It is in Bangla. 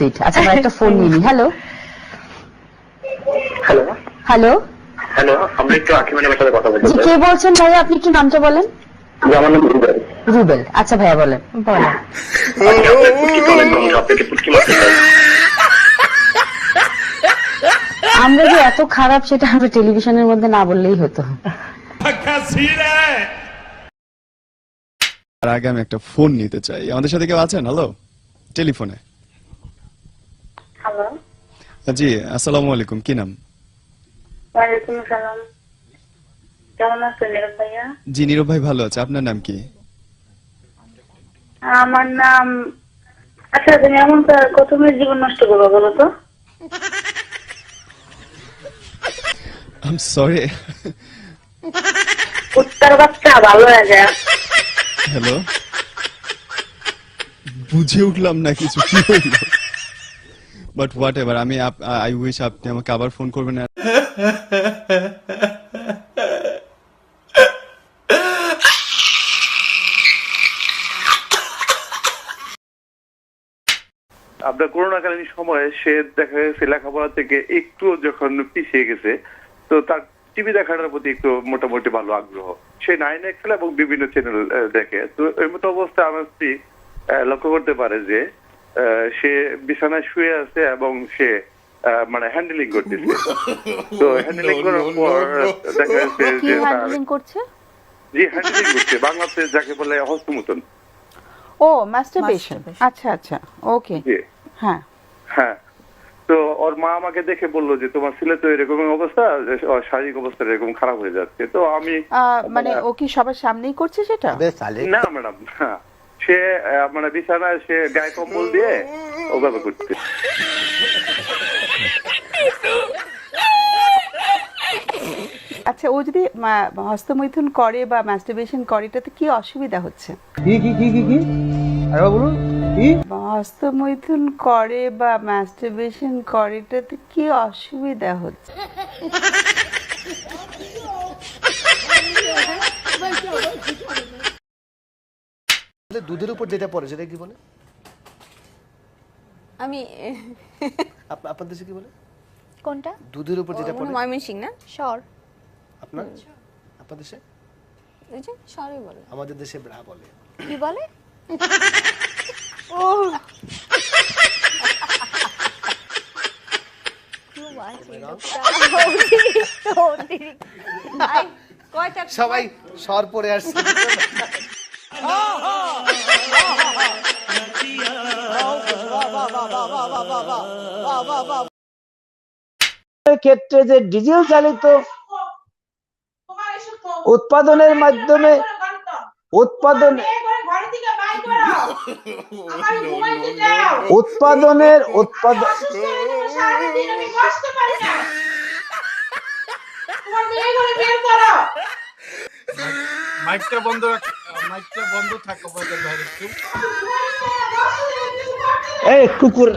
সুইট। আচ্ছা আমরা একটা ফোন নিই। হ্যালো হ্যালো হ্যালো হ্যালো, আমি একটু আকিমানের সাথে কথা বলতে জি, কে বলছেন ভাইয়া? আপনি একটু নামটা বলেন। আমার নাম রুবেল। রুবেল, আচ্ছা ভাইয়া বলেন। বলেন। আপনাকে পুটকি মারতে চাই। আমরা যে এত খারাপ সেটা আমরা টেলিভিশনের মধ্যে না বললেই হতো। আর আগে আমি একটা ফোন নিতে চাই। আমাদের সাথে কেউ আছেন? হ্যালো, টেলিফোনে। হ্যালো, জি, আসসালামু আলাইকুম। কি নাম? ওয়ালাইকুম আসসালাম। কেমন আছেন নীরব ভাইয়া? জি, নীরব ভাই ভালো আছে। আপনার নাম কি? আমার নাম, আচ্ছা তুমি এমন কত মেয়ের জীবন নষ্ট করবো বলো তো? I am sorry. উত্তর বাচ্চা ভালো হয়ে যায়। হ্যালো, বুঝে উঠলাম না কিছু, কি হইল? বাট হোয়াট এভার, আমি আই উইশ আপনি আমাকে আবার ফোন করবেন। আপনার করোনাকালীন সময়ে সে দেখা গেছে লেখাপড়া থেকে একটু যখন পিছিয়ে গেছে, তো তার টিভি দেখার প্রতি একটু মোটামুটি ভালো আগ্রহ। সে 9 খেলে এবং বিভিন্ন চ্যানেল দেখে। তো এই মতো অবস্থায় আমার স্ত্রী লক্ষ্য করতে পারে যে সে বিছানায় শুয়ে আছে এবং সে মানে হ্যান্ডেলিং করতেছে। তো হ্যান্ডেলিং করার পর দেখা যাচ্ছে যে হ্যান্ডলিং করছে? জি, হ্যান্ডেলিং করছে, বাংলাতে যাকে বলে হস্তমৈথুন। ও, মাস্টারবেশন। আচ্ছা আচ্ছা, ওকে। জি হ্যাঁ হ্যাঁ। তো ওর মা আমাকে দেখে বললো যে তোমার ছেলে তো এরকম অবস্থা, শারীরিক অবস্থা এরকম খারাপ হয়ে যাচ্ছে। তো আমি মানে ও কি সবার সামনেই করছে সেটা? না ম্যাডাম, সে মানে বিছানায় সে গায়ে কম্বল দিয়ে ওভাবে করছে। আচ্ছা, ও যদি হস্তমৈথুন করে বা মাস্টারবেশন করে এটাতে কি অসুবিধা হচ্ছে? কি আরে বলুন কি? হস্তমৈথুন করে বা মাস্টারবেশন করে এটাতে কি অসুবিধা হচ্ছে? দুধের উপর যেটা পড়ে সেটা কি বলে? আমি আপনার দেশে কি বলে? কোনটা? দুধের উপর যেটা পড়ে ময়মনসিং না? শর। আপনার দেশে? ওই যে শরই বলে। আমাদের দেশে ব্রা বলে। কি বলে? ও সবাই সর পরে আসছে। ক্ষেত্রে যে ডিজেল চালিত উৎপাদনের মাধ্যমে মাইকটা বন্ধ থাকো বাইরে একটু। এই কুকুর